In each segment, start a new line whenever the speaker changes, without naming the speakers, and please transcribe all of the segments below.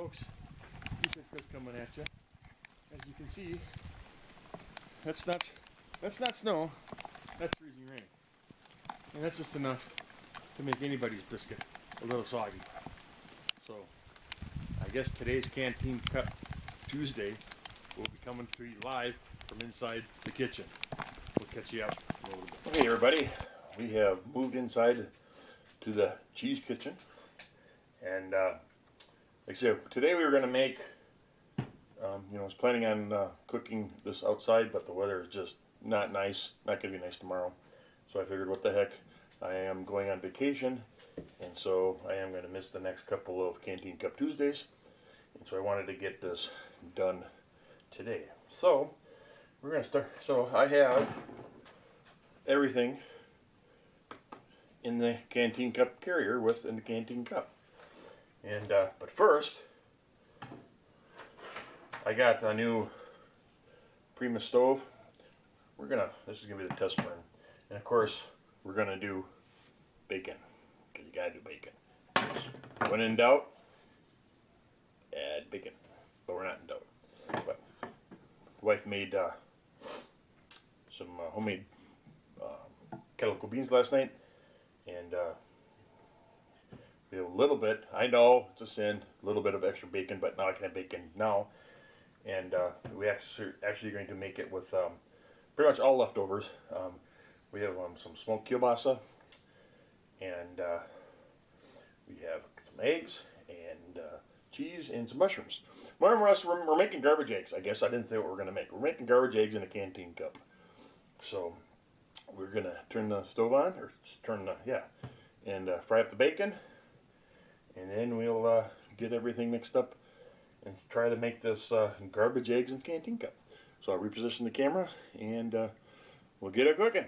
folks, decent Chris coming at you. As you can see, that's not snow, that's freezing rain. And that's just enough to make anybody's biscuit a little soggy. So, I guess today's Canteen Cup Tuesday will be coming to you live from inside the kitchen. We'll catch you up in a little bit. Okay everybody, we have moved inside to the cheese kitchen. And like I said, today we were going to make, I was planning on cooking this outside, but the weather is just not nice, not going to be nice tomorrow. So I figured, what the heck, I am going on vacation, and so I am going to miss the next couple of Canteen Cup Tuesdays. And so I wanted to get this done today. So we're going to start. So I have everything in the Canteen Cup carrier within the Canteen Cup. And but first, I got a new Primus stove. This is gonna be the test burn, and of course we're gonna do bacon, because you gotta do bacon. When in doubt, add bacon. But we're not in doubt. But the wife made some homemade calico beans last night, and we have a little bit, I know it's a sin, a little bit of extra bacon, but now I can have bacon now. And we actually going to make it with pretty much all leftovers. We have some smoked kielbasa, and we have some eggs and cheese and some mushrooms. We're making garbage eggs. I guess I didn't say what we're going to make. We're making garbage eggs in a Canteen Cup. So we're going to turn the stove on, or and fry up the bacon. And then we'll get everything mixed up and try to make this garbage eggs in Canteen Cup. So I'll reposition the camera and we'll get it cooking.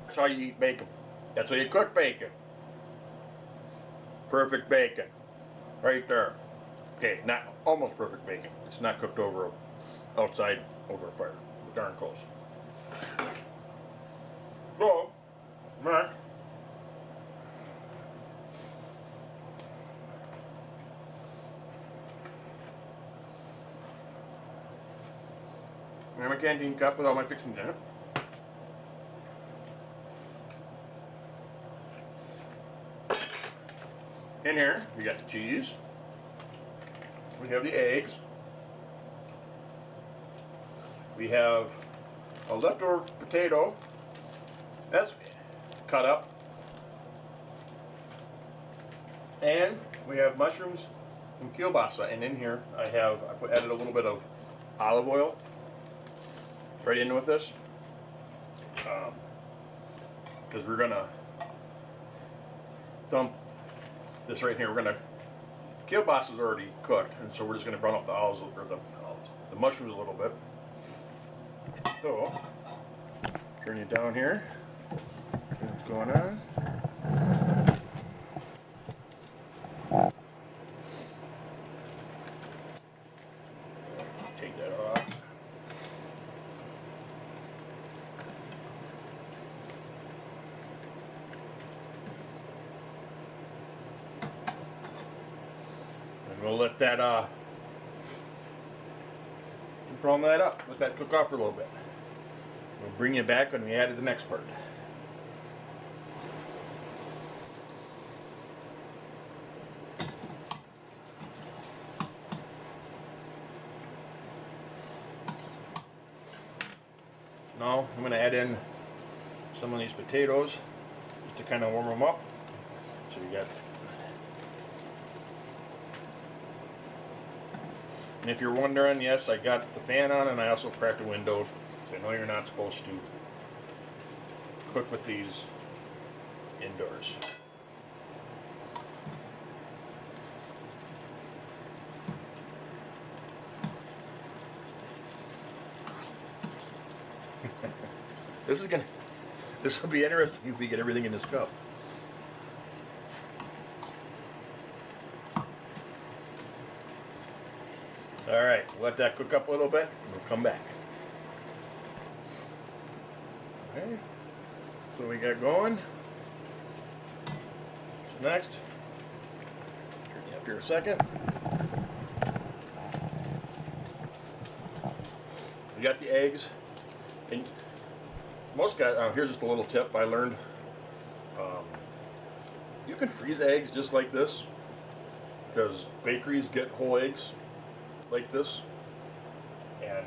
That's how you eat bacon. That's how you cook bacon. Perfect bacon. Right there. Okay, not almost perfect bacon. It's not cooked over outside over a fire. We're darn close. So, Matt. I have my Canteen Cup with all my fixings in it. In here, we got the cheese, we have the eggs, we have a leftover potato that's cut up, and we have mushrooms and kielbasa. And in here, I added a little bit of olive oil right in with this, because we're gonna dump this right here. Kielbasa is already cooked, and so we're just going to brown up the mushrooms a little bit. So, turn it down here. See what's going on. Take that off. We'll let that brown that up. Let that cook off for a little bit. We'll bring you back when we add the next part. Now I'm going to add in some of these potatoes just to kind of warm them up. So you got, and if you're wondering, yes, I got the fan on and I also cracked the window. So I know you're not supposed to cook with these indoors. This will be interesting if we get everything in this cup. All right, let that cook up a little bit, and we'll come back. Okay, so we got going. What's next? Turn you up here a second. We got the eggs, and most guys, here's just a little tip I learned. You can freeze eggs just like this, because bakeries get whole eggs like this, and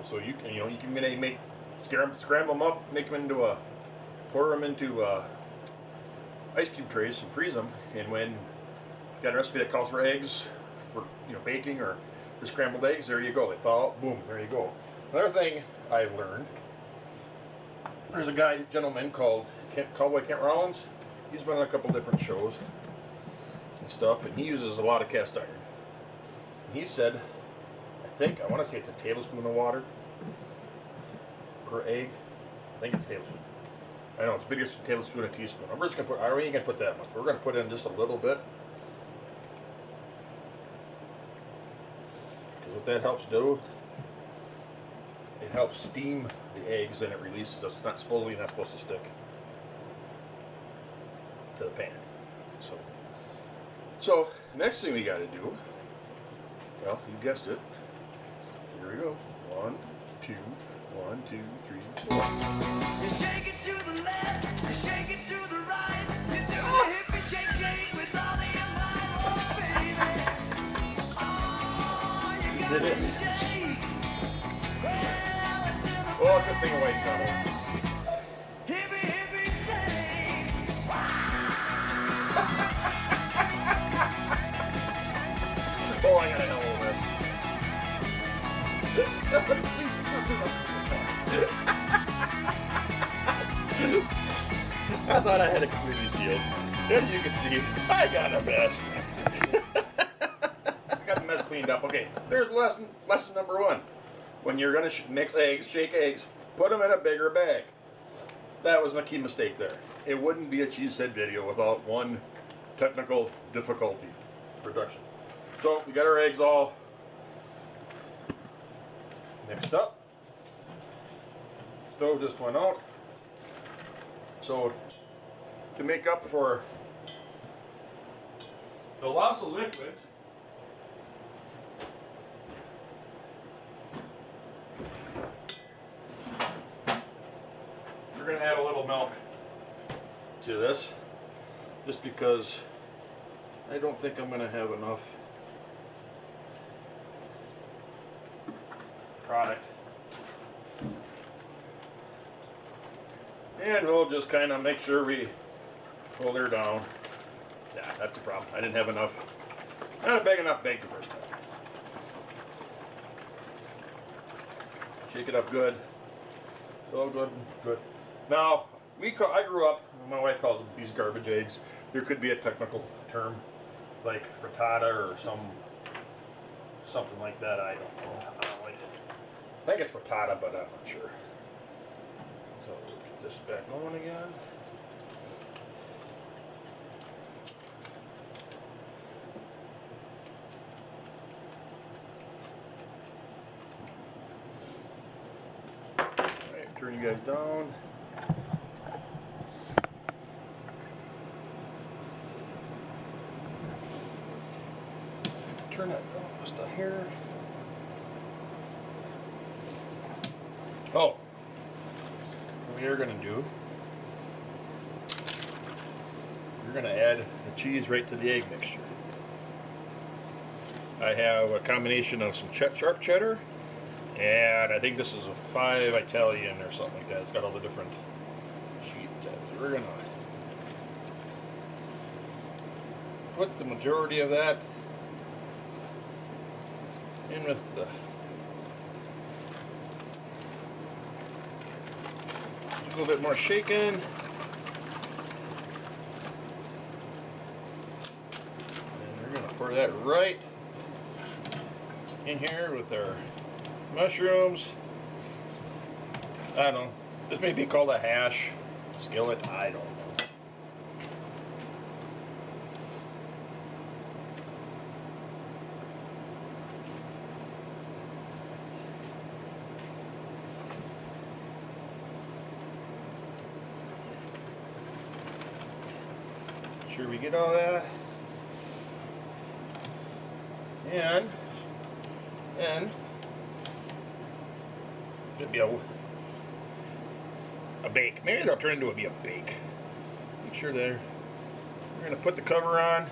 so you can make scramble them up, make them into pour them into ice cube trays and freeze them. And when you got a recipe that calls for eggs for baking or the scrambled eggs, there you go. They thaw out, boom, there you go. Another thing I've learned. There's a gentleman called Cowboy Kent Rollins. He's been on a couple different shows and stuff, and he uses a lot of cast iron. And he said, I want to say it's a tablespoon of water per egg. I think it's a tablespoon. I know it's bigger than a tablespoon, a teaspoon. I'm just gonna put. We ain't gonna put that much. We're gonna put in just a little bit. Because what that helps do, it helps steam the eggs and it releases. It's not supposed to stick to the pan. So next thing we got to do. Well, you guessed it. Here we go. 1, 2, 1, 2, 3, 4.
You shake it to the left, you shake it to the right. You do a hippie shake with all of your might, oh baby. Oh, you gotta shake. Well, until the
oh, good thing away, Donald.
hippie shake.
Oh, I gotta handle this. I thought I had it completely sealed. As you can see, I got a mess. I got the mess cleaned up. Okay, there's lesson number 1. When you're gonna mix eggs, shake eggs, put them in a bigger bag. That was my key mistake there. It wouldn't be a cheese head video without one technical difficulty production. So we got our eggs all mixed up. Stove just went out. So to make up for the loss of liquids, we're going to add a little milk to this, just because I don't think I'm going to have enough product. And we'll just kind of make sure we pull her down. Yeah, that's the problem. I didn't have enough. Not a big enough bake the first time. Shake it up good. So good, good. Now, I grew up, my wife calls them these garbage eggs. There could be a technical term, like frittata or something like that. I don't know. I think it's frittata, but I'm not sure. So get this back going again. Alright, turn you guys down. Turn that almost down here. Oh, what we are going to do, we're going to add the cheese right to the egg mixture. I have a combination of some sharp cheddar
And I think this is a 5 Italian or something like that. It's got all the different sheet tabs. We're gonna put the majority of that in with the a little bit more shaking. And we're gonna pour that right in here with our mushrooms. I don't know. This may be called a hash skillet. I don't know. Sure we get all that. And it'll be a bake. Maybe they'll turn into a bake. Make sure we're gonna put the cover on,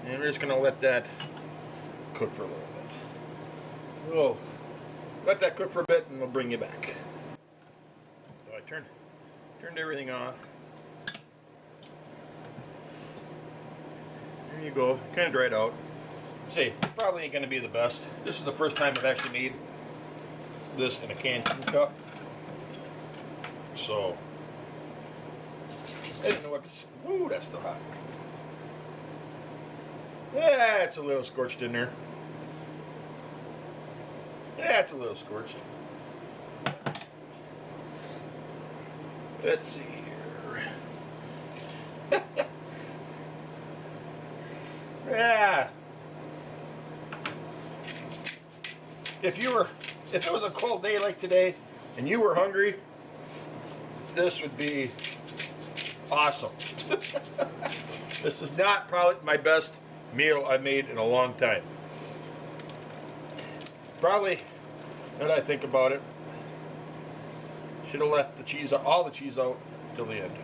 and we're just gonna let that cook for a little bit. We'll let that cook for a bit, and we'll bring you back. So I turned everything off. There you go. Kind of dried out. See, probably ain't gonna be the best. This is the first time I've actually made this in a Canteen cup. So I didn't know what's. Ooh, that's still hot. Yeah, it's a little scorched in there. Yeah, it's a little scorched. Let's see here. Yeah. If it was a cold day like today and you were hungry, this would be awesome. This is not probably my best meal I made in a long time. Probably, now that I think about it, should have left the cheese, all the cheese out till the end.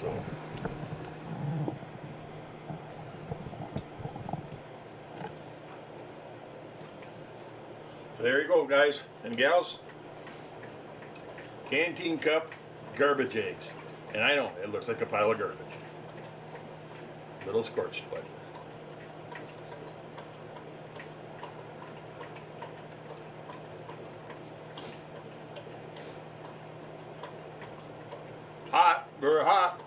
So there you go, guys and gals. Canteen cup garbage eggs. And I know, it looks like a pile of garbage. Little scorched, but hot, very hot.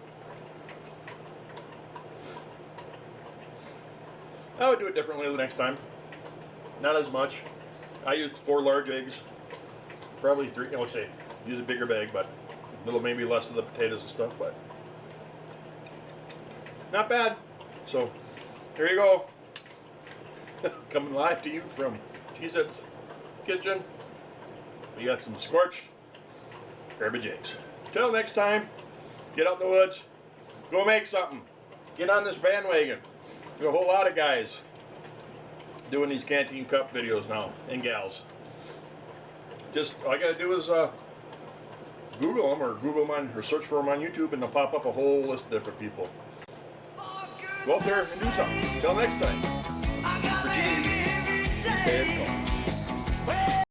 I would do it differently the next time. Not as much. I used 4 large eggs. Probably 3, I would say, use a bigger bag, but a little maybe less of the potatoes and stuff, but not bad. So, here you go. Coming live to you from Cheez-Its kitchen. We got some scorched garbage eggs. Till next time, get out in the woods, go make something. Get on this bandwagon. There's a whole lot of guys doing these Canteen cup videos now, and gals. Just all I gotta do is Google them, or Google them on, or search for them on YouTube, and they'll pop up a whole list of different people. Go out there and do something. Till next time. For TV, stay at home.